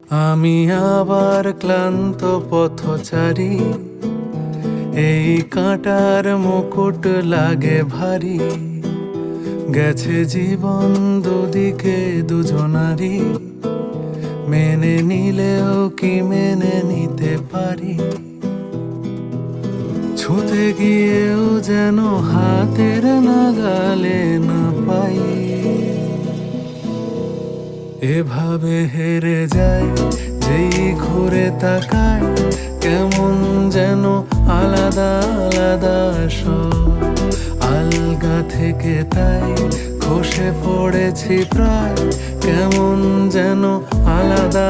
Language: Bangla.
আমি আবার ক্লান্ত পথচারী, এই কাঁটার মুকুট লাগে ভারী। গেছে জীবন দুদিকে দুজনারই, মেনে নিলেও কি মেনে নিতে পারি? ছুঁতে গিয়েও যেন হাতের নাগালে না পাই। এভাবে হেরে যায় যেই ঘুরে তাকায়, কেমন যেন আলাদা আলাদা সব। আলগা থেকে তাই খসে পড়েছি প্রায়, কেমন যেন আলাদা